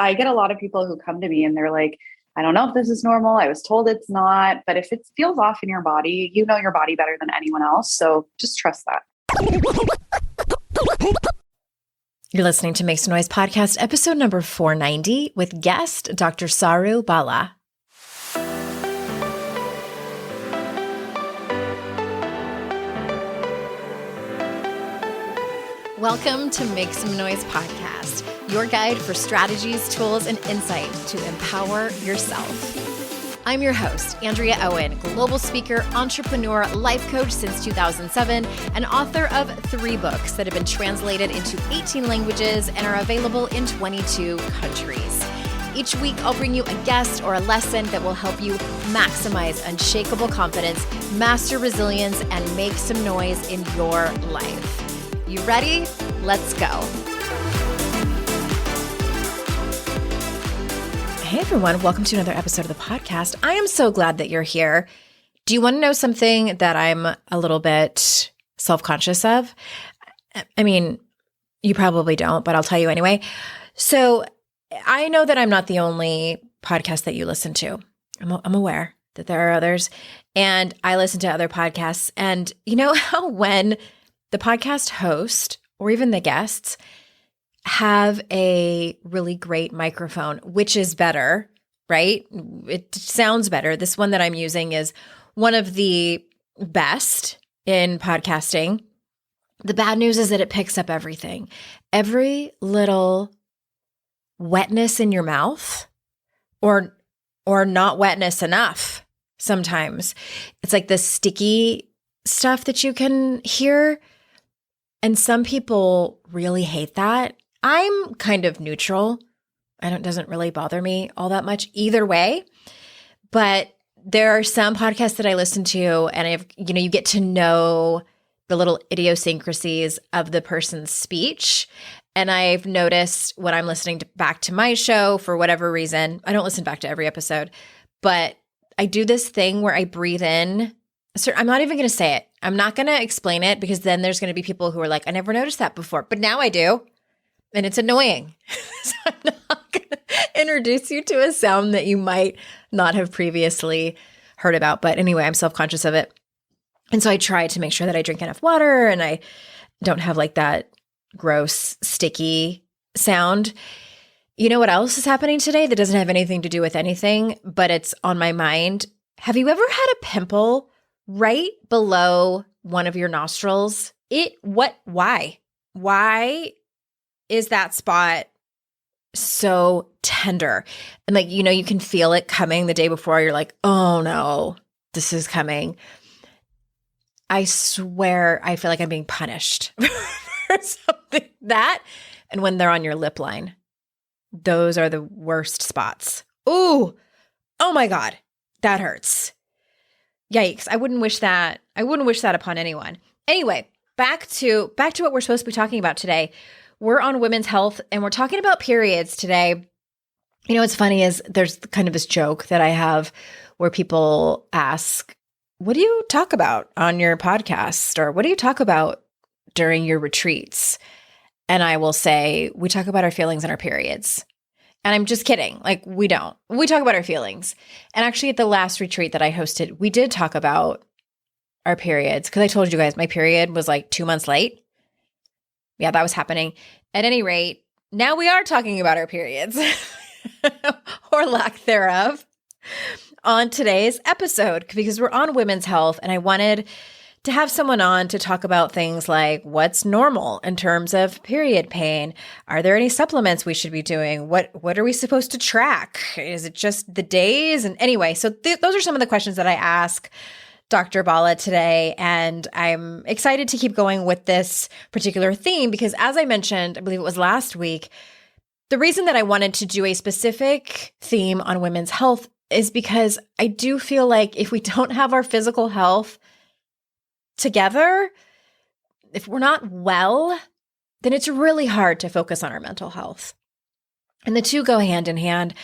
I get a lot of people who come to me and they're like, I don't know if this is normal. I was told it's not, but if it feels off in your body, you know your body better than anyone else. So just trust that. You're listening to Make Some Noise Podcast, episode number 490 with guest Dr. Saru Bala. Welcome to Make Some Noise Podcast, your guide for strategies, tools, and insight to empower yourself. I'm your host, Andrea Owen, global speaker, entrepreneur, life coach since 2007, and author of 3 books that have been translated into 18 languages and are available in 22 countries. Each week, I'll bring you a guest or a lesson that will help you maximize unshakable confidence, master resilience, and make some noise in your life. You ready? Let's go. Hey everyone, welcome to another episode of the podcast. I am so glad that you're here. Do you want to know something that I'm a little bit self-conscious of? I mean, you probably don't, but I'll tell you anyway. So I know that I'm not the only podcast that you listen to. I'm aware that there are others, and I listen to other podcasts. And you know how when the podcast host or even the guests have a really great microphone, which is better, right? It sounds better. This one that I'm using is one of the best in podcasting. The bad news is that it picks up everything. Every little wetness in your mouth or not wetness enough sometimes. It's like the sticky stuff that you can hear. And some people really hate that. I'm kind of neutral. It doesn't really bother me all that much either way. But there are some podcasts that I listen to, and you get to know the little idiosyncrasies of the person's speech. And I've noticed when I'm listening back to my show, for whatever reason, I don't listen back to every episode, but I do this thing where I breathe in. So I'm not even going to say it. I'm not going to explain it because then there's going to be people who are like, I never noticed that before, but now I do. And it's annoying. So I'm not going to introduce you to a sound that you might not have previously heard about. But anyway, I'm self-conscious of it. And so I try to make sure that I drink enough water and I don't have like that gross, sticky sound. You know what else is happening today that doesn't have anything to do with anything, but it's on my mind? Have you ever had a pimple right below one of your nostrils? Why? Why is that spot so tender? And you can feel it coming the day before. You're like, oh no, this is coming. I swear, I feel like I'm being punished for something that. And when they're on your lip line, those are the worst spots. Ooh, oh my God, that hurts. Yikes. I wouldn't wish that upon anyone. Anyway, back to what we're supposed to be talking about today. We're on women's health and we're talking about periods today. You know, what's funny is there's kind of this joke that I have where people ask, what do you talk about on your podcast? Or what do you talk about during your retreats? And I will say, we talk about our feelings and our periods. And I'm just kidding. We don't. We talk about our feelings. And actually at the last retreat that I hosted, we did talk about our periods because I told you guys my period was 2 months late. Yeah, that was happening. At any rate, now we are talking about our periods or lack thereof on today's episode because we're on women's health and I wanted to have someone on to talk about things like what's normal in terms of period pain. Are there any supplements we should be doing? What are we supposed to track? Is it just the days? And anyway, so those are some of the questions that I ask Dr. Bala today. And I'm excited to keep going with this particular theme because as I mentioned, I believe it was last week, the reason that I wanted to do a specific theme on women's health is because I do feel like if we don't have our physical health together, if we're not well, then it's really hard to focus on our mental health. And the two go hand in hand.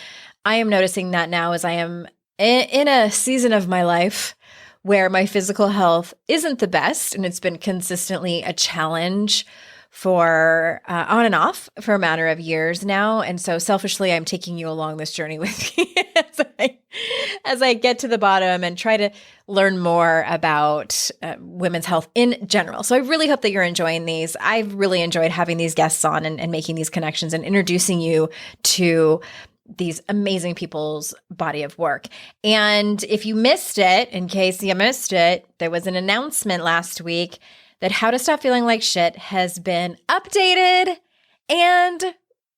I am noticing that now as I am in a season of my life where my physical health isn't the best, and it's been consistently a challenge for on and off for a matter of years now. And so selfishly, I'm taking you along this journey with me as I get to the bottom and try to learn more about women's health in general. So I really hope that you're enjoying these. I've really enjoyed having these guests on and making these connections and introducing you to these amazing people's body of work. And if you missed it, in case you missed it, there was an announcement last week that How to Stop Feeling Like Shit has been updated and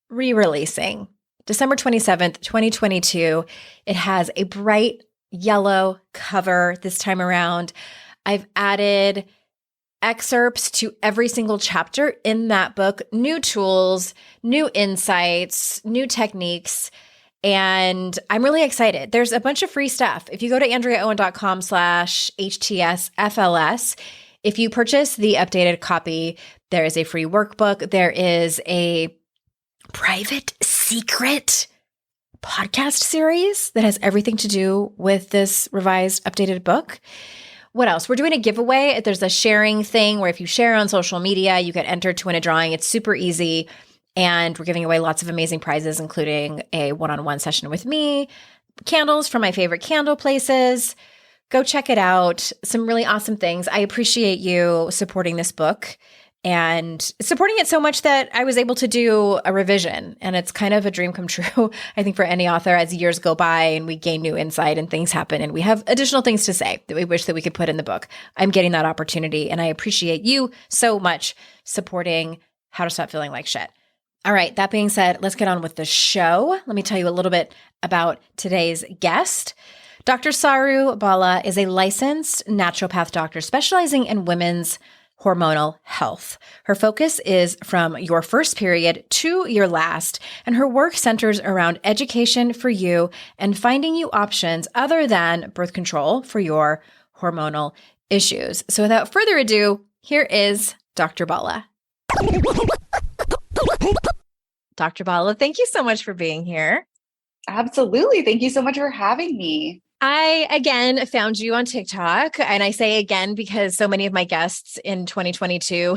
re-releasing. December 27th, 2022. It has a bright yellow cover this time around. I've added excerpts to every single chapter in that book, new tools, new insights, new techniques, and I'm really excited. There's a bunch of free stuff. If you go to AndreaOwen.com/HTSFLS, if you purchase the updated copy, there is a free workbook. There is a private secret podcast series that has everything to do with this revised, updated book. What else? We're doing a giveaway. There's a sharing thing where if you share on social media, you get entered to win a drawing. It's super easy. And we're giving away lots of amazing prizes, including a one-on-one session with me, candles from my favorite candle places. Go check it out. Some really awesome things. I appreciate you supporting this book and supporting it so much that I was able to do a revision. And it's kind of a dream come true, I think, for any author as years go by and we gain new insight and things happen and we have additional things to say that we wish that we could put in the book. I'm getting that opportunity and I appreciate you so much supporting How to Stop Feeling Like Shit. All right, that being said, let's get on with the show. Let me tell you a little bit about today's guest. Dr. Saru Bala is a licensed naturopath doctor specializing in women's hormonal health. Her focus is from your first period to your last, and her work centers around education for you and finding you options other than birth control for your hormonal issues. So without further ado, here is Dr. Bala. Dr. Bala, thank you so much for being here. Absolutely. Thank you so much for having me. I, again, found you on TikTok. And I say again, because so many of my guests in 2022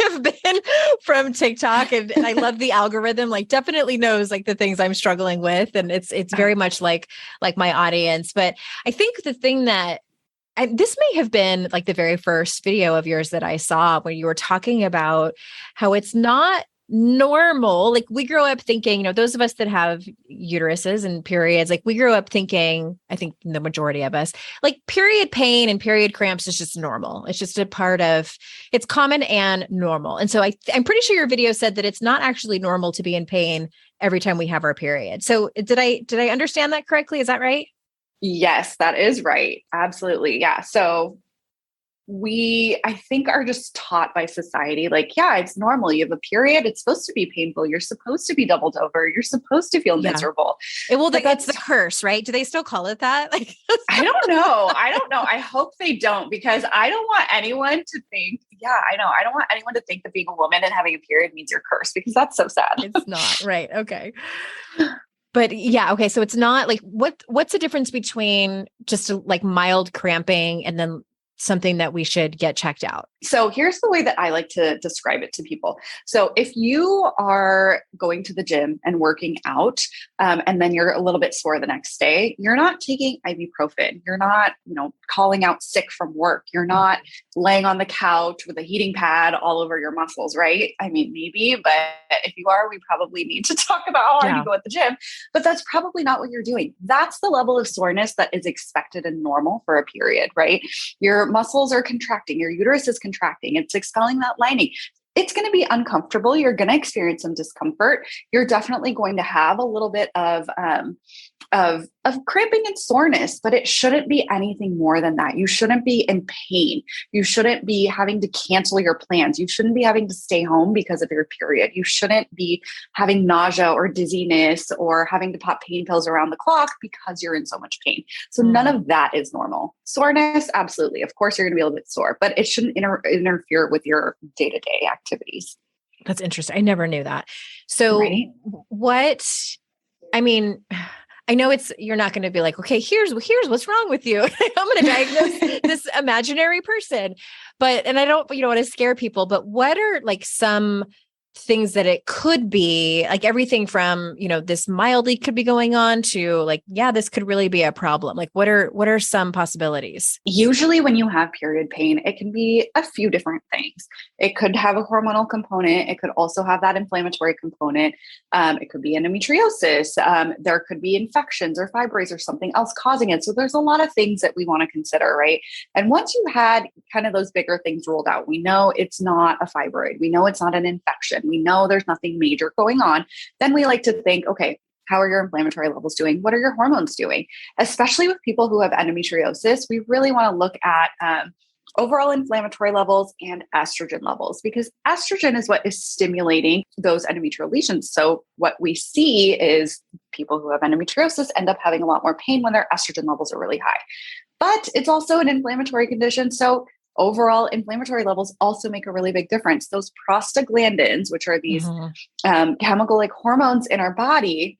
have been from TikTok. And I love the algorithm, like definitely knows like the things I'm struggling with. And it's very much like my audience. But I think the thing that this may have been like the very first video of yours that I saw when you were talking about how it's not normal. Like we grow up thinking, those of us that have uteruses and periods, like we grow up thinking, I think the majority of us, like period pain and period cramps is just normal. It's just a part of, it's common and normal. And so I'm pretty sure your video said that it's not actually normal to be in pain every time we have our period. So did I understand that correctly? Is that right? Yes, that is right. Absolutely. Yeah. So I think, are just taught by society, like, yeah, it's normal. You have a period. It's supposed to be painful. You're supposed to be doubled over. You're supposed to feel miserable. That's the curse, right? Do they still call it that? Like, I don't know. I hope they don't, because I don't want anyone to think, I don't want anyone to think that being a woman and having a period means you're cursed, because that's so sad. It's not. Right. Okay. But yeah, okay. So it's not like, what's the difference between just like mild cramping and then something that we should get checked out? So here's the way that I like to describe it to people. So if you are going to the gym and working out, and then you're a little bit sore the next day, you're not taking ibuprofen. You're not, calling out sick from work. You're not laying on the couch with a heating pad all over your muscles, right? I mean, maybe, but if you are, we probably need to talk about how hard you go at the gym, but that's probably not what you're doing. That's the level of soreness that is expected and normal for a period, right? Your muscles are contracting, your uterus is contracting, it's expelling that lining. It's going to be uncomfortable. You're going to experience some discomfort. You're definitely going to have a little bit of cramping and soreness, but it shouldn't be anything more than that. You shouldn't be in pain. You shouldn't be having to cancel your plans. You shouldn't be having to stay home because of your period. You shouldn't be having nausea or dizziness or having to pop pain pills around the clock because you're in so much pain. So none of that is normal. Soreness, absolutely. Of course, you're going to be a little bit sore, but it shouldn't interfere with your day-to-day activities. That's interesting. I never knew that. So I know you're not going to be like, okay, here's what's wrong with you. I'm going to diagnose this imaginary person. And I don't, want to scare people, but what are like some things that it could be, like everything from, this mildly could be going on to like, yeah, this could really be a problem. Like what are some possibilities? Usually when you have period pain, it can be a few different things. It could have a hormonal component. It could also have that inflammatory component. It could be endometriosis. There could be infections or fibroids or something else causing it. So there's a lot of things that we want to consider, right? And once you had kind of those bigger things ruled out, we know it's not a fibroid. We know it's not an infection. We know there's nothing major going on. Then we like to think, okay, how are your inflammatory levels doing? What are your hormones doing? Especially with people who have endometriosis, we really want to look at overall inflammatory levels and estrogen levels, because estrogen is what is stimulating those endometrial lesions. So what we see is people who have endometriosis end up having a lot more pain when their estrogen levels are really high. But it's also an inflammatory condition. So overall inflammatory levels also make a really big difference. Those prostaglandins, which are these chemical-like hormones in our body,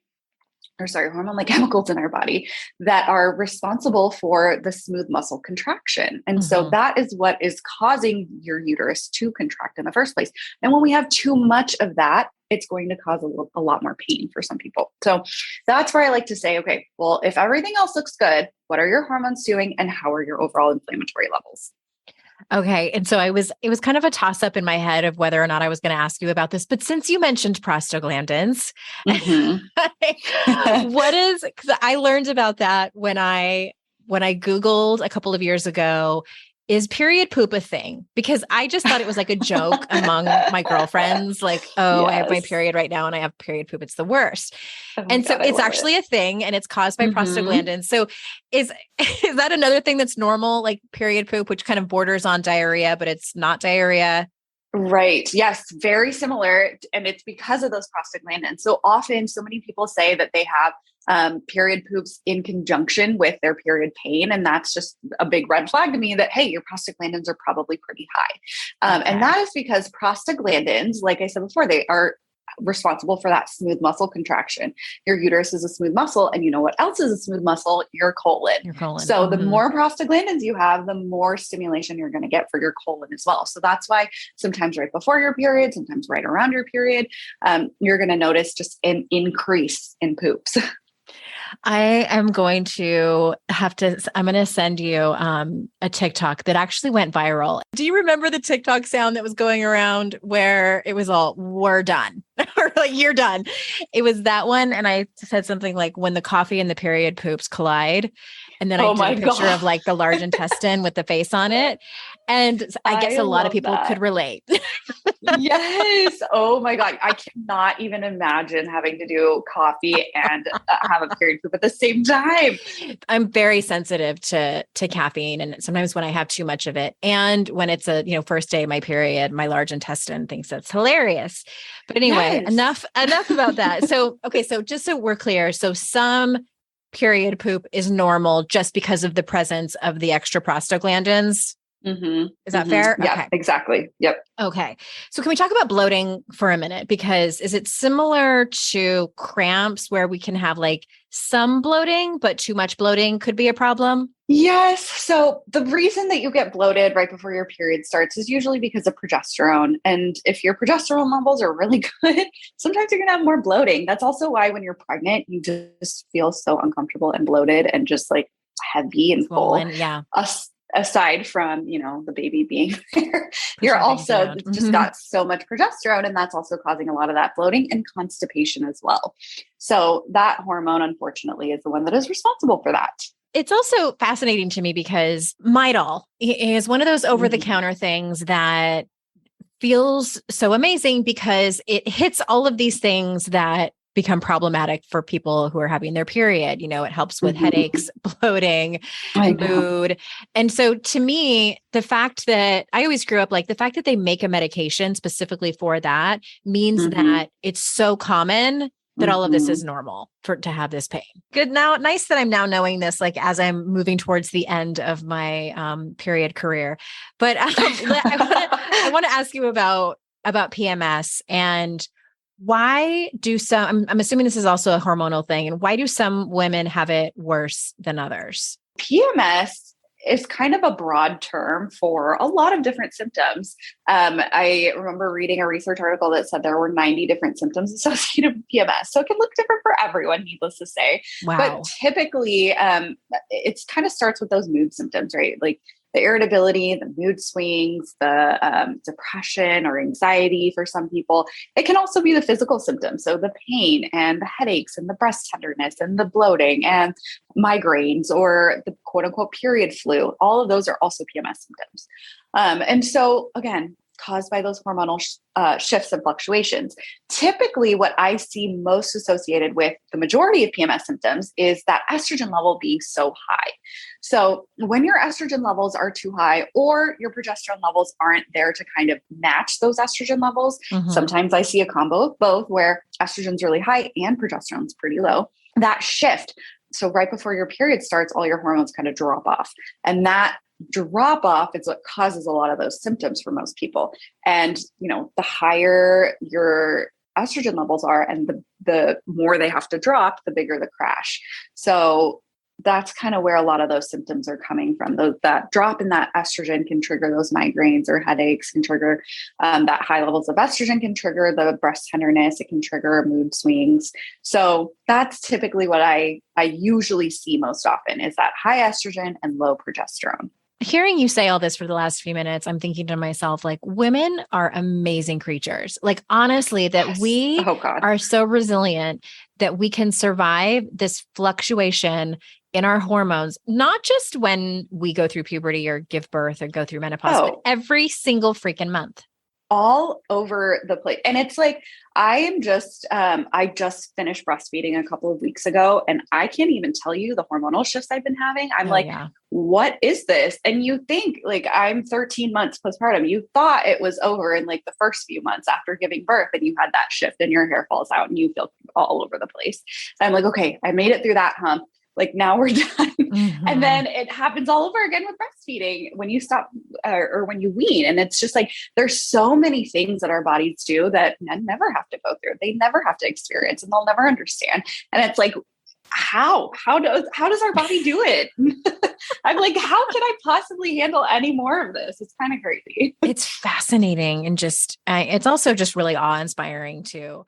hormone-like chemicals in our body that are responsible for the smooth muscle contraction. And so that is what is causing your uterus to contract in the first place. And when we have too much of that, it's going to cause a lot more pain for some people. So that's where I like to say, okay, well, if everything else looks good, what are your hormones doing and how are your overall inflammatory levels? Okay. And so it was kind of a toss up in my head of whether or not I was going to ask you about this, but since you mentioned prostaglandins, because I learned about that when I Googled a couple of years ago, is period poop a thing? Because I just thought it was like a joke among my girlfriends, like, oh, yes. I have my period right now and I have period poop. It's the worst. Oh and God, so it's actually a thing and it's caused by prostaglandins. So is that another thing that's normal, like period poop, which kind of borders on diarrhea, but it's not diarrhea? Right. Yes. Very similar. And it's because of those prostaglandins. So often, so many people say that they have period poops in conjunction with their period pain. And that's just a big red flag to me that, hey, your prostaglandins are probably pretty high. Okay. And that is because prostaglandins, like I said before, they are responsible for that smooth muscle contraction. Your uterus is a smooth muscle. And you know what else is a smooth muscle? Your colon. So the more prostaglandins you have, the more stimulation you're going to get for your colon as well. So that's why sometimes right before your period, sometimes right around your period, you're going to notice just an increase in poops. I am going to I'm going to send you a TikTok that actually went viral. Do you remember the TikTok sound that was going around where it was all, we're done, or like, you're done? It was that one. And I said something like, when the coffee and the period poops collide. And then I did a picture of like the large intestine with the face on it. And I guess a lot of people could relate. Yes. Oh my God. I cannot even imagine having to do coffee and have a period poop at the same time. I'm very sensitive to caffeine. And sometimes when I have too much of it and when it's a, first day of my period, my large intestine thinks that's hilarious. But anyway, enough about that. So, okay. So just so we're clear. So some period poop is normal just because of the presence of the extra prostaglandins. Is that fair? Yeah, okay. Exactly. Yep. Okay. So can we talk about bloating for a minute? Because is it similar to cramps where we can have like some bloating, but too much bloating could be a problem? Yes. So the reason that you get bloated right before your period starts is usually because of progesterone. And if your progesterone levels are really good, sometimes you're going to have more bloating. That's also why when you're pregnant, you just feel so uncomfortable and bloated and just like heavy and full. Yeah. Aside from, the baby being there, you're also just got so much progesterone, and that's also causing a lot of that bloating and constipation as well. So that hormone, unfortunately, is the one that is responsible for that. It's also fascinating to me because Midol is one of those over-the-counter things that feels so amazing because it hits all of these things that become problematic for people who are having their period. It helps with headaches, bloating, mood. And so to me, the fact that I always grew up like the fact that they make a medication specifically for that means that it's so common that all of this is normal to have this pain. Good. Now, nice that I'm now knowing this, like as I'm moving towards the end of my period career. But I want to ask you about PMS and Why do I'm assuming this is also a hormonal thing, and why do some women have it worse than others? PMS is kind of a broad term for a lot of different symptoms. I remember reading a research article that said there were 90 different symptoms associated with PMS. So it can look different for everyone, needless to say. Wow. But typically, it's kind of starts with those mood symptoms, right? Like the irritability, the mood swings, the depression or anxiety for some people. It can also be the physical symptoms. So the pain and the headaches and the breast tenderness and the bloating and migraines or the quote unquote period flu. All of those are also PMS symptoms. And so again, caused by those hormonal shifts and fluctuations. Typically, what I see most associated with the majority of PMS symptoms is that estrogen level being so high. So when your estrogen levels are too high or your progesterone levels aren't there to kind of match those estrogen levels, sometimes I see a combo of both where estrogen's really high and progesterone's pretty low. That shift. So right before your period starts, all your hormones kind of drop off. And that drop off is what causes a lot of those symptoms for most people. And, the higher your estrogen levels are and the more they have to drop, the bigger the crash. So that's kind of where a lot of those symptoms are coming from. That drop in that estrogen can trigger those migraines or headaches, can trigger that high levels of estrogen can trigger the breast tenderness. It can trigger mood swings. So that's typically what I usually see most often is that high estrogen and low progesterone. Hearing you say all this for the last few minutes, I'm thinking to myself, like, women are amazing creatures. Like, honestly, that we are so resilient that we can survive this fluctuation in our hormones, not just when we go through puberty or give birth or go through menopause, but every single freaking month. All over the place. And it's like, I just finished breastfeeding a couple of weeks ago, and I can't even tell you the hormonal shifts I've been having. I'm what is this? And you think like I'm 13 months postpartum. You thought it was over in like the first few months after giving birth, and you had that shift and your hair falls out and you feel all over the place. And I'm like, okay, I made it through that hump. Like now we're done. And then it happens all over again with breastfeeding when you stop or when you wean. And it's just like, there's so many things that our bodies do that men never have to go through. They never have to experience and they'll never understand. And it's like, how does our body do it? I'm like, how can I possibly handle any more of this? It's kind of crazy. It's fascinating. And it's also just really awe-inspiring too.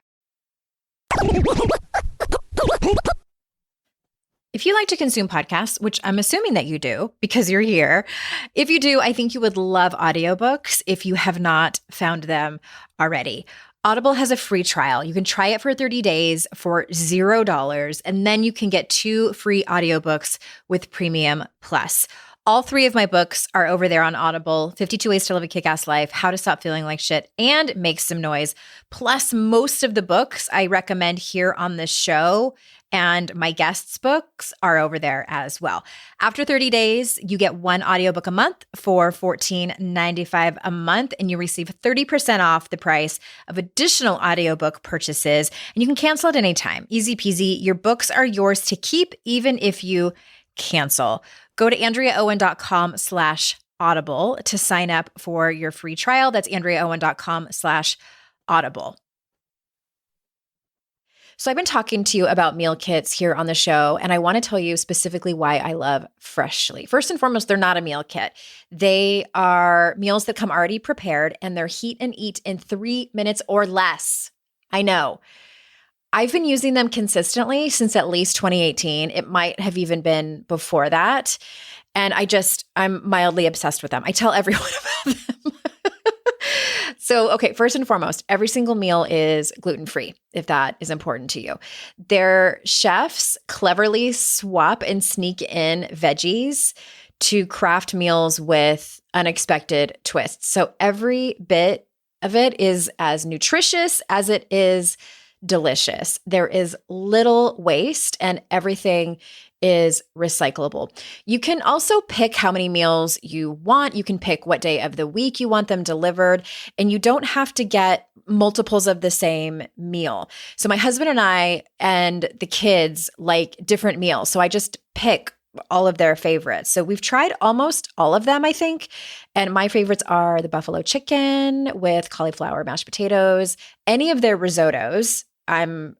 If you like to consume podcasts, which I'm assuming that you do because you're here, if you do, I think you would love audiobooks if you have not found them already. Audible has a free trial. You can try it for 30 days for $0, and then you can get 2 free audiobooks with Premium Plus. All 3 of my books are over there on Audible: 52 Ways to Live a Kick-Ass Life, How to Stop Feeling Like Shit, and Make Some Noise. Plus, most of the books I recommend here on this show and my guests' books are over there as well. After 30 days, you get 1 audiobook a month for $14.95 a month, and you receive 30% off the price of additional audiobook purchases, and you can cancel at any time. Easy peasy. Your books are yours to keep even if you cancel. Go to AndreaOwen.com/audible to sign up for your free trial. That's AndreaOwen.com/audible. So I've been talking to you about meal kits here on the show, and I want to tell you specifically why I love Freshly. First and foremost, they're not a meal kit. They are meals that come already prepared, and they're heat and eat in 3 minutes or less. I know. I've been using them consistently since at least 2018. It might have even been before that. And I'm mildly obsessed with them. I tell everyone about them. So, okay, first and foremost, every single meal is gluten-free, if that is important to you. Their chefs cleverly swap and sneak in veggies to craft meals with unexpected twists. So every bit of it is as nutritious as it is delicious. There is little waste and everything is recyclable. You can also pick how many meals you want. You can pick what day of the week you want them delivered, and you don't have to get multiples of the same meal. So my husband and I and the kids like different meals. So I just pick all of their favorites. So we've tried almost all of them, I think. And my favorites are the buffalo chicken with cauliflower mashed potatoes, any of their risottos. I'm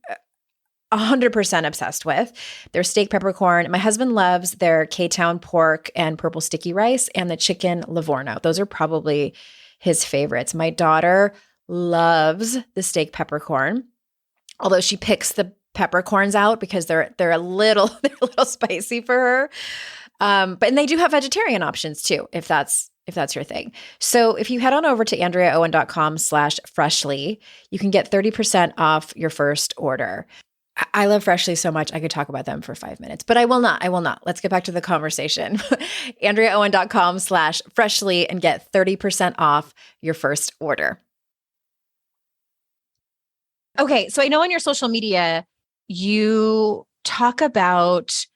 100% obsessed with their steak peppercorn. My husband loves their K-Town pork and purple sticky rice and the chicken Livorno. Those are probably his favorites. My daughter loves the steak peppercorn, although she picks the peppercorns out because they're a little spicy for her. But and they do have vegetarian options too, if that's your thing. So if you head on over to AndreaOwen.com/freshly, you can get 30% off your first order. I love Freshly so much. I could talk about them for 5 minutes, but I will not. Let's get back to the conversation. AndreaOwen.com/freshly and get 30% off your first order. Okay. So I know on your social media, you talk about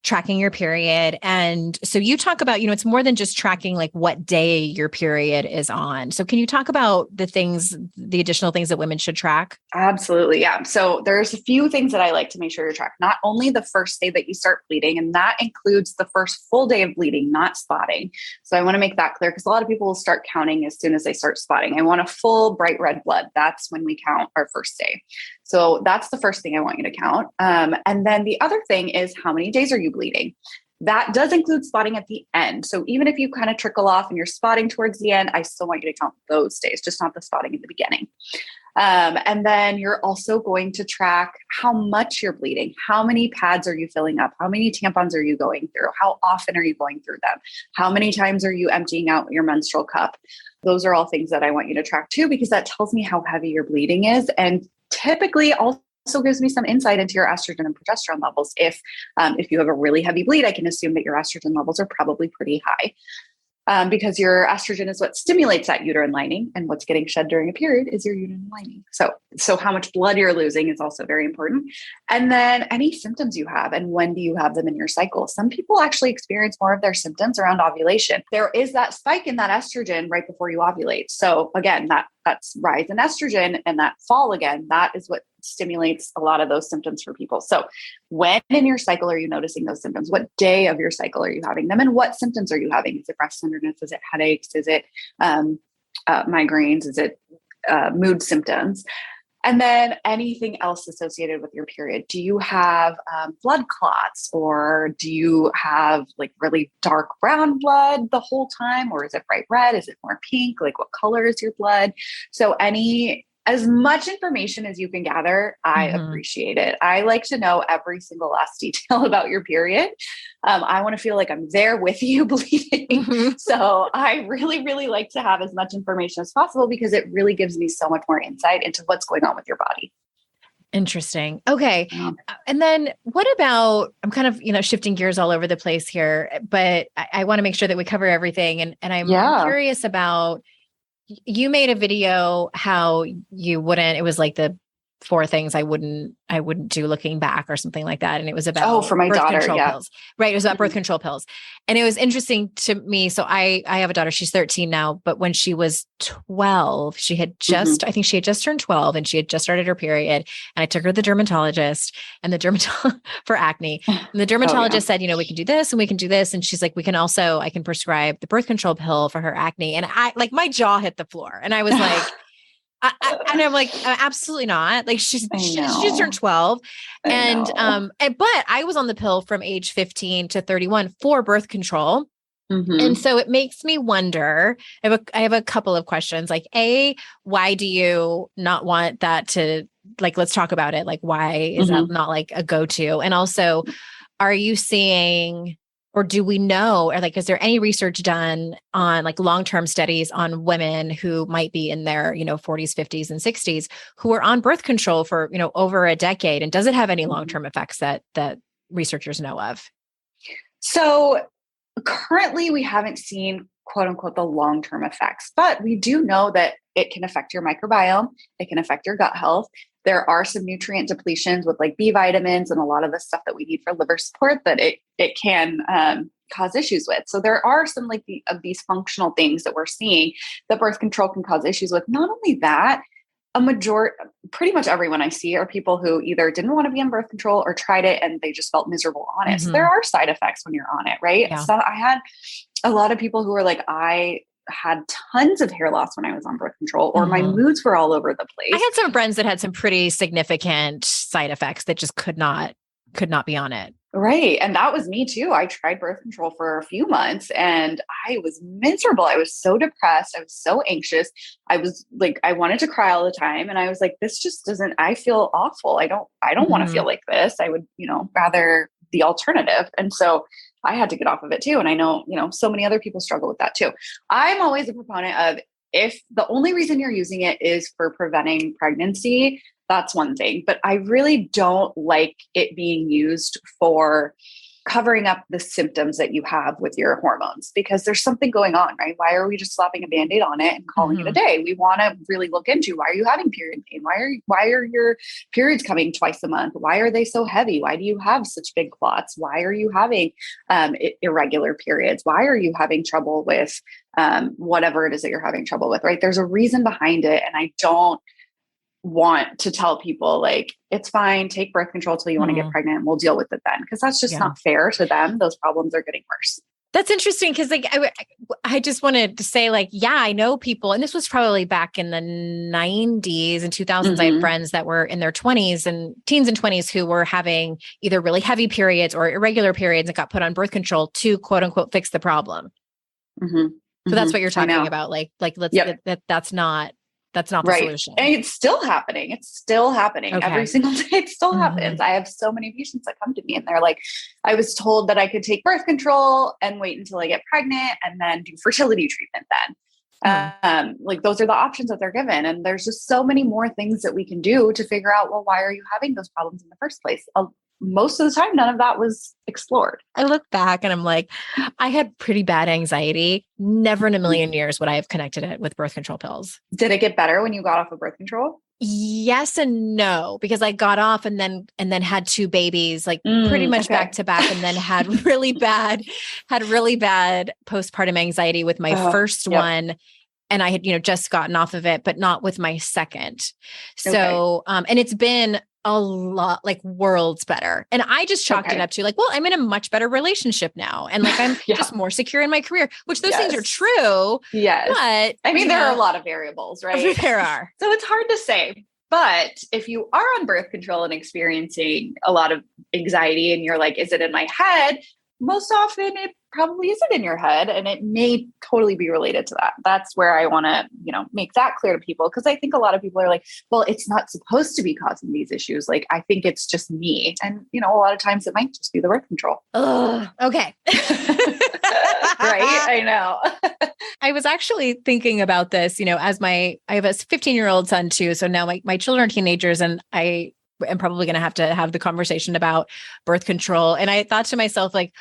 tracking your period. And so you talk about, it's more than just tracking like what day your period is on. So can you talk about the additional things that women should track? Absolutely. Yeah. So there's a few things that I like to make sure you track. Not only the first day that you start bleeding, and that includes the first full day of bleeding, not spotting. So I want to make that clear because a lot of people will start counting as soon as they start spotting. I want a full bright red blood. That's when we count our first day. So that's the first thing I want you to count. And then the other thing is, how many days are you bleeding? That does include spotting at the end. So even if you kind of trickle off and you're spotting towards the end, I still want you to count those days, just not the spotting at the beginning. And then you're also going to track how much you're bleeding. How many pads are you filling up? How many tampons are you going through? How often are you going through them? How many times are you emptying out your menstrual cup? Those are all things that I want you to track too, because that tells me how heavy your bleeding is. And typically also gives me some insight into your estrogen and progesterone levels. If you have a really heavy bleed, I can assume that your estrogen levels are probably pretty high. Because your estrogen is what stimulates that uterine lining, and what's getting shed during a period is your uterine lining. So how much blood you're losing is also very important. And then any symptoms you have, and when do you have them in your cycle? Some people actually experience more of their symptoms around ovulation. There is that spike in that estrogen right before you ovulate. So again, that's rise in estrogen, and that fall again, that is what stimulates a lot of those symptoms for people. So when in your cycle are you noticing those symptoms? What day of your cycle are you having them? And what symptoms are you having? Is it breast tenderness? Is it headaches? Is it migraines? Is it mood symptoms? And then anything else associated with your period. Do you have blood clots, or do you have like really dark brown blood the whole time? Or is it bright red? Is it more pink? Like what color is your blood? So as much information as you can gather, I appreciate it. I like to know every single last detail about your period. I want to feel like I'm there with you bleeding. So I really, really like to have as much information as possible, because it really gives me so much more insight into what's going on with your body. Interesting. Okay. And then what about, I'm kind of, shifting gears all over the place here, but I want to make sure that we cover everything. And I'm curious about, you made a video how you wouldn't, it was like the 4 things I wouldn't do looking back or something like that. And it was about for my birth daughter, control pills. Right. It was about birth control pills. And it was interesting to me. So I have a daughter, she's 13 now, but when she was 12, she had just, I think she had just turned 12, and she had just started her period. And I took her to the dermatologist, and for acne. And the dermatologist said, we can do this and we can do this. And she's like, I can prescribe the birth control pill for her acne. And my jaw hit the floor, and I was like, and I'm like, absolutely not. Like she just turned 12. But I was on the pill from age 15 to 31 for birth control. And so it makes me wonder, I have a couple of questions. Like, why do you not want that to, like, let's talk about it. Like, why is that not like a go-to? And also, are you seeing, or do we know, or like, is there any research done on like long-term studies on women who might be in their, 40s, 50s, and 60s who are on birth control for, over a decade? And does it have any long-term effects that researchers know of? So currently we haven't seen quote unquote the long-term effects, but we do know that it can affect your microbiome. It can affect your gut health. There are some nutrient depletions with like B vitamins and a lot of the stuff that we need for liver support that it can cause issues with. So there are some of these functional things that we're seeing that birth control can cause issues with. Not only that, pretty much everyone I see are people who either didn't want to be on birth control or tried it and they just felt miserable on it. So there are side effects when you're on it, right? Yeah. So I had a lot of people who were like, I had tons of hair loss when I was on birth control, or my moods were all over the place. I had some friends that had some pretty significant side effects that just could not be on it. Right. And that was me too. I tried birth control for a few months and I was miserable. I was so depressed. I was so anxious. I was like, I wanted to cry all the time. And I was like, this just doesn't, I feel awful. I don't want to feel like this. I would, rather the alternative. And so I had to get off of it too. And I know, so many other people struggle with that too. I'm always a proponent of, if the only reason you're using it is for preventing pregnancy, that's one thing. But I really don't like it being used for covering up the symptoms that you have with your hormones, because there's something going on, right? Why are we just slapping a Band-Aid on it and calling it a day? We want to really look into, why are you having period pain? Why are your periods coming twice a month? Why are they so heavy? Why do you have such big clots? Why are you having irregular periods? Why are you having trouble with whatever it is that you're having trouble with, right? There's a reason behind it. And I don't want to tell people like, it's fine, take birth control till you want to get pregnant and we'll deal with it then. Because that's just not fair to them. Those problems are getting worse. That's interesting. Cause like, I just wanted to say like, yeah, I know people, and this was probably back in the 90s and 2000s. I had friends that were in their 20s and teens and 20s who were having either really heavy periods or irregular periods and got put on birth control to quote unquote, fix the problem. So that's what you're talking about. Like that's not the solution. And it's still happening. Every single day. It still happens. I have so many patients that come to me and they're like, I was told that I could take birth control and wait until I get pregnant and then do fertility treatment then. Like those are the options that they're given. And there's just so many more things that we can do to figure out, well, why are you having those problems in the first place? Most of the time, none of that was explored. I look back and I'm like, I had pretty bad anxiety. Never in a million years would I have connected it with birth control pills. Did it get better when you got off of birth control? Yes and no, because I got off and then had two babies, like pretty much back to back, and then had really bad postpartum anxiety with my first one. And I had, just gotten off of it, but not with my second. So, and it's been a lot, like worlds better. And I just chalked it up to like, well, I'm in a much better relationship now. And like, I'm just more secure in my career, which those things are true. Yes. But I mean, there are a lot of variables, right? There are. So it's hard to say. But if you are on birth control and experiencing a lot of anxiety and you're like, is it in my head? Most often it probably isn't in your head, and it may totally be related to that. That's where I want to, make that clear to people. Cause I think a lot of people are like, well, it's not supposed to be causing these issues. Like, I think it's just me. And, a lot of times it might just be the birth control. Okay. Right. I know. I was actually thinking about this, as I have a 15-year-old son too. So now my children are teenagers, and I am probably going to have the conversation about birth control. And I thought to myself, like,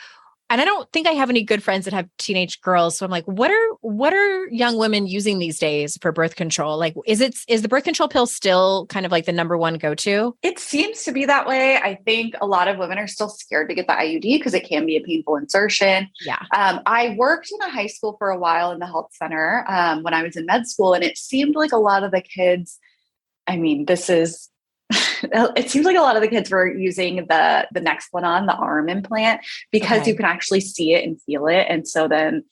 and I don't think I have any good friends that have teenage girls. So I'm like, what are young women using these days for birth control? Like, is the birth control pill still kind of like the number one go-to? It seems to be that way. I think a lot of women are still scared to get the IUD because it can be a painful insertion. Yeah. I worked in a high school for a while in the health center when I was in med school, and it seemed like a lot of the kids, it seems like a lot of the kids were using the Nexplanon, the arm implant, because you can actually see it and feel it. And so then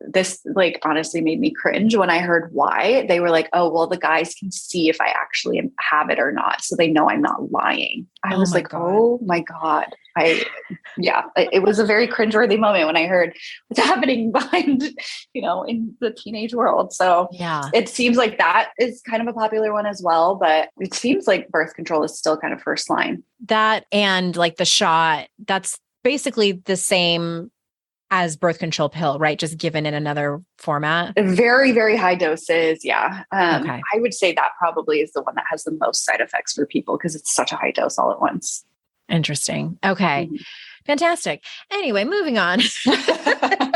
this like honestly made me cringe when I heard why. They were like, oh, well, the guys can see if I actually have it or not. So they know I'm not lying. I was like, oh my God. It was a very cringeworthy moment when I heard what's happening behind, in the teenage world. So it seems like that is kind of a popular one as well, but it seems like birth control is still kind of first line. That and like the shot, that's basically the same as birth control pill, right? Just given in another format. Very, very high doses. Yeah. I would say that probably is the one that has the most side effects for people because it's such a high dose all at once. Interesting. Okay. Fantastic. Anyway, moving on. I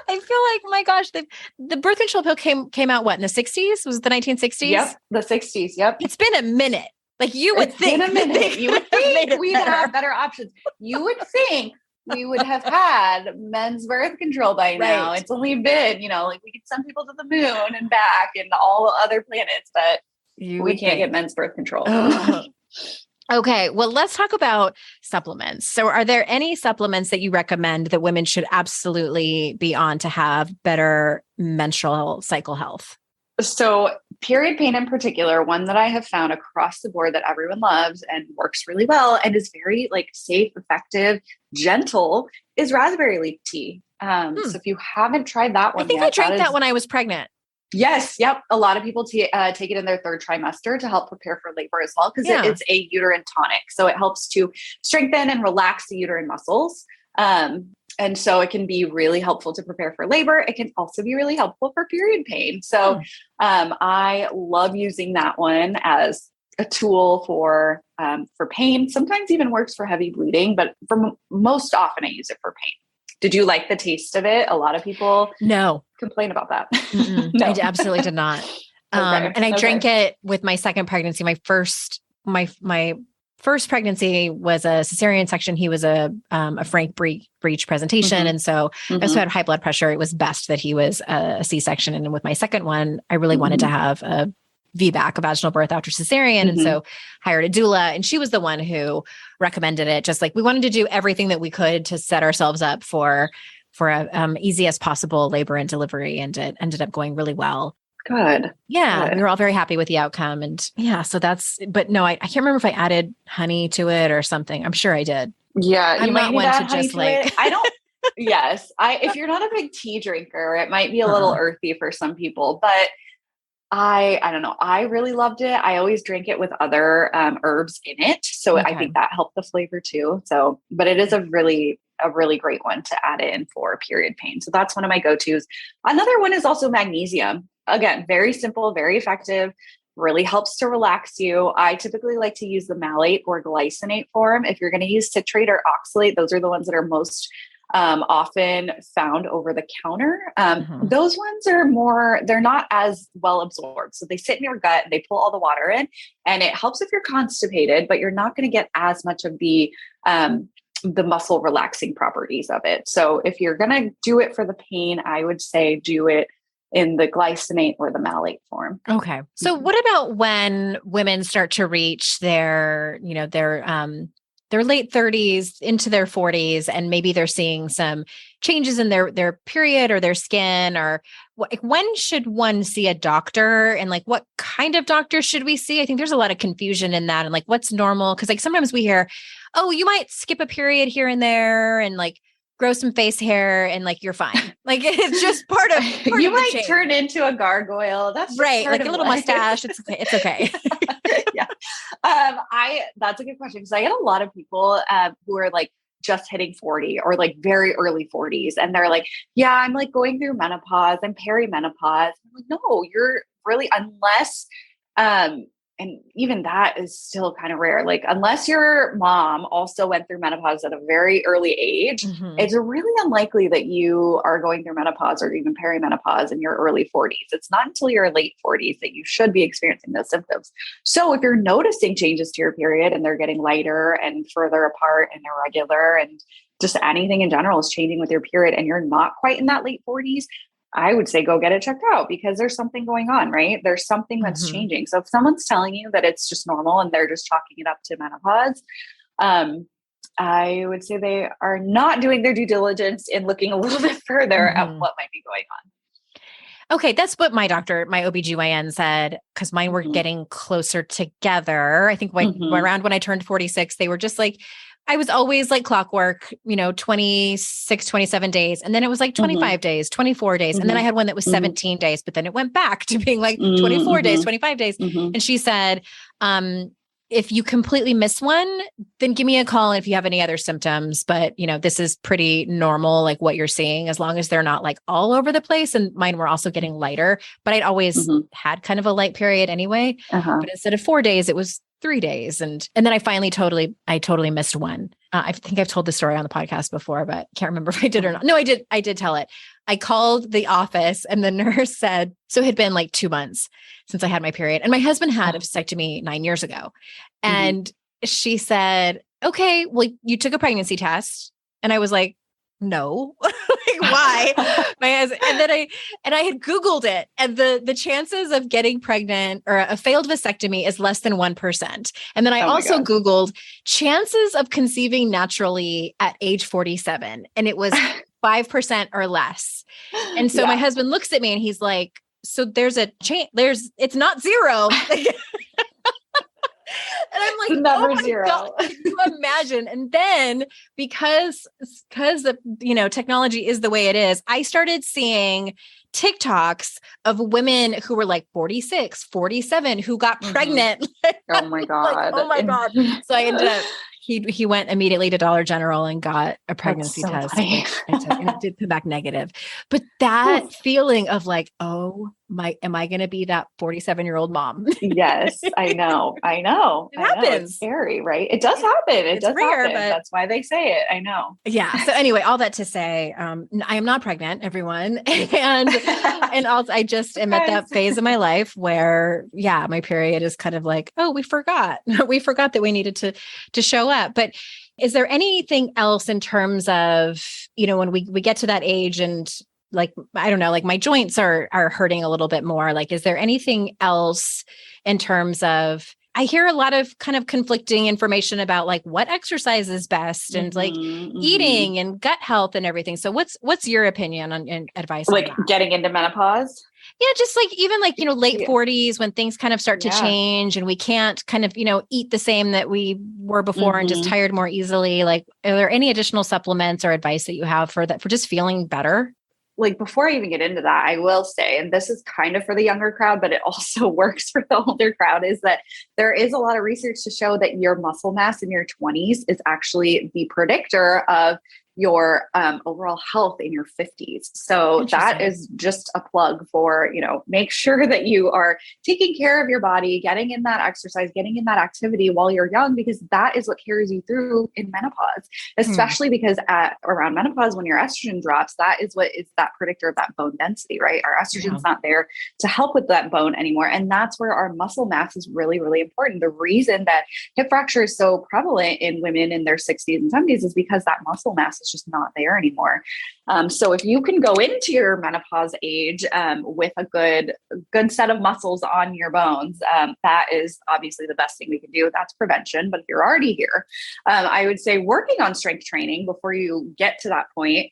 feel like, my gosh, the birth control pill came out what, in the 60s? Was it the 1960s? Yep. The 60s. Yep. It's been a minute. Like you would think. In a minute. You would think we'd have better options. You would think we would have had men's birth control by now. It's only been, like we could send people to the moon and back and all other planets, but We can't get men's birth control. Okay. Well, let's talk about supplements. So are there any supplements that you recommend that women should absolutely be on to have better menstrual cycle health? So period pain in particular, one that I have found across the board that everyone loves and works really well and is very like safe, effective, gentle is raspberry leaf tea. So if you haven't tried that one I think yet, I drank that when I was pregnant. Yes. Yep. A lot of people take it in their third trimester to help prepare for labor as well, because it's a uterine tonic. So it helps to strengthen and relax the uterine muscles. And so it can be really helpful to prepare for labor. It can also be really helpful for period pain. So I love using that one as a tool for pain. Sometimes even works for heavy bleeding, but for most often I use it for pain. Did you like the taste of it? A lot of people complain about that. No, I absolutely did not. And I drank it with my second pregnancy. My first pregnancy was a cesarean section. He was a frank breech presentation. And so I also had high blood pressure. It was best that he was a C-section. And with my second one, I really wanted to have a VBAC, a vaginal birth after cesarean. And so hired a doula, and she was the one who recommended it. Just like we wanted to do everything that we could to set ourselves up for a easiest possible labor and delivery. And it ended up going really well. Good. Yeah. Good. We were all very happy with the outcome. And so but no, I can't remember if I added honey to it or something. I'm sure I did. Yeah. I'm not one to just like, I don't, yes. If you're not a big tea drinker, it might be a little earthy for some people, but I don't know. I really loved it. I always drink it with other herbs in it. So I think that helped the flavor too. So, but it is a really great one to add in for period pain. So that's one of my go-tos. Another one is also magnesium. Again, very simple, very effective, really helps to relax you. I typically like to use the malate or glycinate form. If you're going to use citrate or oxalate, those are the ones that are most often found over the counter. Those ones are they're not as well absorbed. So they sit in your gut, they pull all the water in, and it helps if you're constipated, but you're not going to get as much of the muscle relaxing properties of it. So if you're going to do it for the pain, I would say do it in the glycinate or the malate form. Okay. So what about when women start to reach their late 30s into their 40s, and maybe they're seeing some changes in their period or their skin, or when should one see a doctor, and like what kind of doctor should we see? I think there's a lot of confusion in that, and like what's normal. Cause like sometimes we hear, oh, you might skip a period here and there and like grow some face hair and like you're fine. Like it's just part of you might turn into a gargoyle. That's right. Like a little mustache. It's okay. It's okay. Yeah. That's a good question, because I get a lot of people who are like just hitting 40 or like very early 40s. And they're like, yeah, I'm like going through menopause and perimenopause. I'm like, no, you're really, unless, and even that is still kind of rare. Like unless your mom also went through menopause at a very early age, it's really unlikely that you are going through menopause or even perimenopause in your early 40s. It's not until your late 40s that you should be experiencing those symptoms. So if you're noticing changes to your period and they're getting lighter and further apart and irregular, and just anything in general is changing with your period, and you're not quite in that late 40s, I would say go get it checked out, because there's something going on, right? There's something that's changing. So if someone's telling you that it's just normal and they're just chalking it up to menopause, I would say they are not doing their due diligence in looking a little bit further at what might be going on. Okay. That's what my doctor, my OBGYN said, because mine were getting closer together. I think around when I turned 46, they were just like, I was always like clockwork, 26, 27 days. And then it was like 25 days, 24 days. And then I had one that was 17 days, but then it went back to being like 24 days, 25 days. And she said, if you completely miss one, then give me a call if you have any other symptoms. But, this is pretty normal, like what you're seeing, as long as they're not like all over the place. And mine were also getting lighter, but I'd always had kind of a light period anyway. But instead of 4 days, it was 3 days. And then I finally totally missed one. I think I've told the story on the podcast before, but can't remember if I did or not. No, I did tell it. I called the office and the nurse said, so it had been like 2 months since I had my period. And my husband had a vasectomy 9 years ago. And she said, okay, well, you took a pregnancy test. And I was like, no, like, why my husband, and I had Googled it, and the chances of getting pregnant or a failed vasectomy is less than 1%. And then I also Googled chances of conceiving naturally at age 47, and it was 5% or less. And so my husband looks at me and he's like, so there's a chance, it's not zero. And I'm like, never zero. God, can you imagine? And then because the, technology is the way it is, I started seeing TikToks of women who were like 46, 47, who got pregnant. Oh my God. Oh my God. So I ended up, he went immediately to Dollar General and got a pregnancy test. And it did come back negative. But that feeling of like, am I going to be that 47-year-old mom? Yes, I know. It happens. It's scary, right? It does happen. It's rare, but that's why they say it. I know. Yeah. So anyway, all that to say, I am not pregnant, everyone. And also I just am at that phase of my life where, my period is kind of like, oh, we forgot that we needed to show up. But is there anything else in terms of, when we get to that age and like, I don't know, like my joints are hurting a little bit more. Like, is there anything else in terms of, I hear a lot of kind of conflicting information about like what exercise is best and like eating and gut health and everything. So what's your opinion and advice like on that? Getting into menopause? Yeah, just like even like, late 40s when things kind of start to change and we can't kind of, eat the same that we were before and just tired more easily. Like, are there any additional supplements or advice that you have for that, for just feeling better? Like before I even get into that, I will say, and this is kind of for the younger crowd, but it also works for the older crowd, is that there is a lot of research to show that your muscle mass in your 20s is actually the predictor of your overall health in your 50s. So that is just a plug for, make sure that you are taking care of your body, getting in that exercise, getting in that activity while you're young, because that is what carries you through in menopause, especially because around menopause, when your estrogen drops, that is what is that predictor of that bone density, right? Our estrogen's not there to help with that bone anymore. And that's where our muscle mass is really, really important. The reason that hip fracture is so prevalent in women in their 60s and 70s is because that muscle mass is just not there anymore. So if you can go into your menopause age with a good set of muscles on your bones, that is obviously the best thing we can do. That's prevention. But if you're already here, I would say working on strength training before you get to that point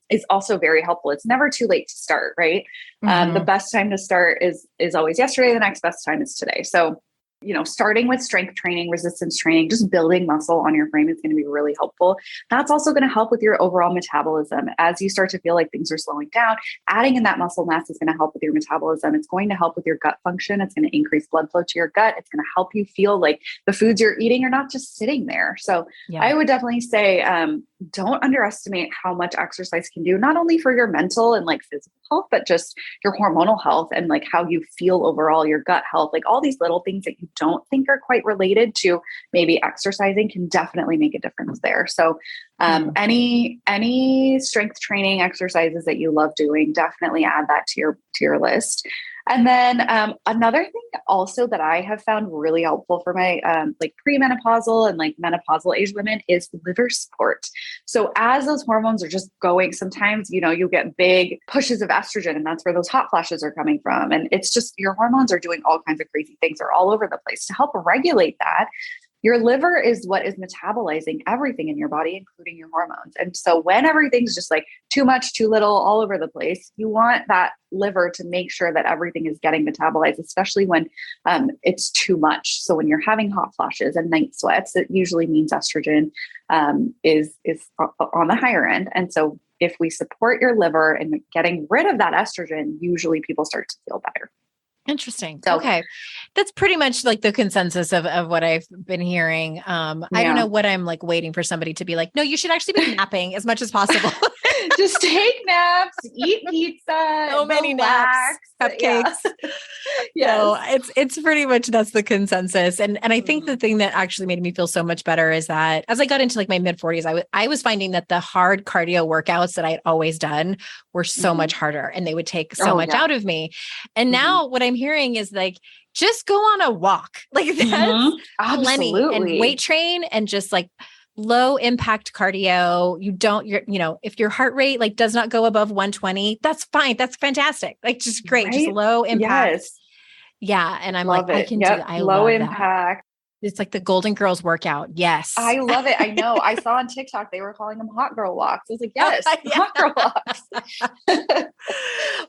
is also very helpful. It's never too late to start, right? The best time to start is always yesterday. The next best time is today. So starting with strength training, resistance training, just building muscle on your frame is going to be really helpful. That's also going to help with your overall metabolism. As you start to feel like things are slowing down, adding in that muscle mass is going to help with your metabolism. It's going to help with your gut function. It's going to increase blood flow to your gut. It's going to help you feel like the foods you're eating are not just sitting there. So I would definitely say, don't underestimate how much exercise can do, not only for your mental and like physical health, but just your hormonal health and like how you feel overall, your gut health, like all these little things that you don't think are quite related to maybe exercising can definitely make a difference there. So any strength training exercises that you love doing, definitely add that to your list. And then another thing also that I have found really helpful for my like premenopausal and like menopausal age women is liver support. So as those hormones are just going, sometimes, you get big pushes of estrogen and that's where those hot flashes are coming from. And it's just your hormones are doing all kinds of crazy things. They're all over the place. To help regulate that, your liver is what is metabolizing everything in your body, including your hormones. And so when everything's just like too much, too little, all over the place, you want that liver to make sure that everything is getting metabolized, especially when it's too much. So when you're having hot flashes and night sweats, it usually means estrogen is on the higher end. And so if we support your liver and getting rid of that estrogen, usually people start to feel better. Interesting. So, okay. That's pretty much like the consensus of what I've been hearing. I don't know what I'm like waiting for somebody to be like, no, you should actually be napping as much as possible. Just take naps, eat pizza, so many naps, cupcakes. So it's pretty much, that's the consensus. And I think the thing that actually made me feel so much better is that as I got into like my mid 40s, I was finding that the hard cardio workouts that I had always done were so much harder and they would take so much out of me. And now what I'm hearing is like, just go on a walk. Like that's plenty, and weight train and just like low impact cardio. If your heart rate like does not go above 120, that's fine. That's fantastic. Like just great, Right? just low impact. Yes. Yeah. And I'm Love like, I it. can Yep. do, I Low love impact. that. It's like the Golden Girls workout. Yes. I love it. I know. I saw on TikTok, they were calling them hot girl walks. I was like, Oh, yes, yeah. hot girl walks.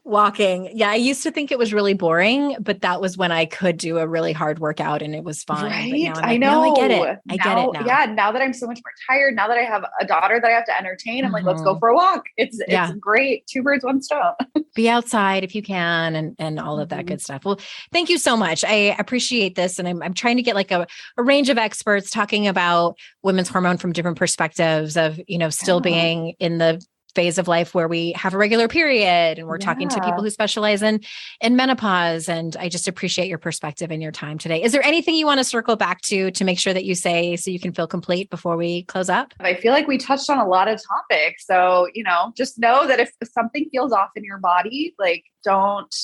Walking. Yeah. I used to think it was really boring, but that was when I could do a really hard workout and it was fine. Right. But now I'm I like, know. no, I get it. I get it now. Yeah. Now that I'm so much more tired, now that I have a daughter that I have to entertain, I'm like, let's go for a walk. It's great. Two birds, one stone. Be outside if you can and all of that good stuff. Well, thank you so much. I appreciate this. And I'm trying to get like a range of experts talking about women's hormone from different perspectives of, still being in the phase of life where we have a regular period, and we're talking to people who specialize in menopause. And I just appreciate your perspective and your time today. Is there anything you want to circle back to make sure that you say so you can feel complete before we close up? I feel like we touched on a lot of topics. So, just know that if something feels off in your body, like don't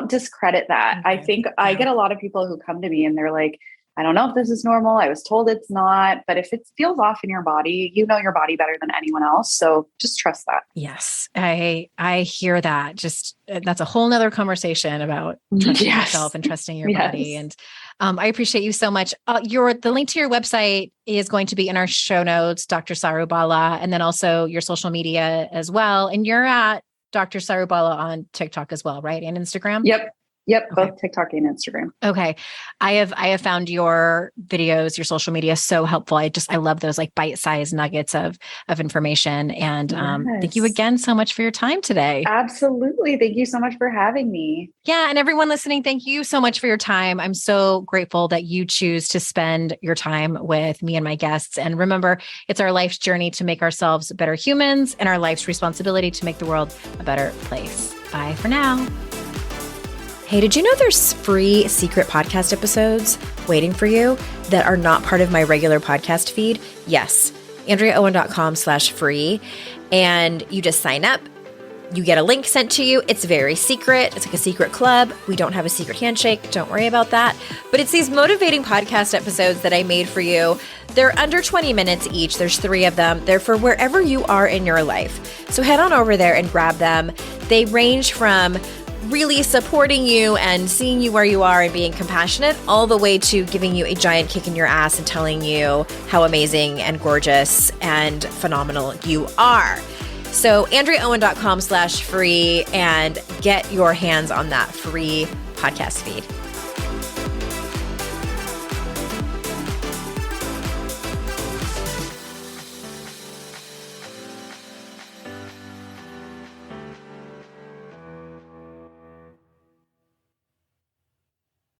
discredit that. Okay. I think I get a lot of people who come to me and they're like, I don't know if this is normal. I was told it's not, but if it feels off in your body, you know your body better than anyone else. So just trust that. Yes. I hear that. Just that's a whole nother conversation about trusting yourself and trusting your body. And I appreciate you so much. The link to your website is going to be in our show notes, Dr. Saru Bala, and then also your social media as well. And you're at Dr. Saru Bala on TikTok as well, right? And Instagram? Yep. Okay. Both TikTok and Instagram. Okay. I have found your videos, your social media so helpful. I love those like bite-sized nuggets of information. And thank you again so much for your time today. Absolutely. Thank you so much for having me. Yeah. And everyone listening, thank you so much for your time. I'm so grateful that you choose to spend your time with me and my guests. And remember, it's our life's journey to make ourselves better humans and our life's responsibility to make the world a better place. Bye for now. Hey, did you know there's free secret podcast episodes waiting for you that are not part of my regular podcast feed? Yes, AndreaOwen.com/free. And you just sign up. You get a link sent to you. It's very secret. It's like a secret club. We don't have a secret handshake. Don't worry about that. But it's these motivating podcast episodes that I made for you. They're under 20 minutes each. There's 3 of them. They're for wherever you are in your life. So head on over there and grab them. They range from really supporting you and seeing you where you are and being compassionate, all the way to giving you a giant kick in your ass and telling you how amazing and gorgeous and phenomenal you are. So AndreaOwen.com/free and get your hands on that free podcast feed.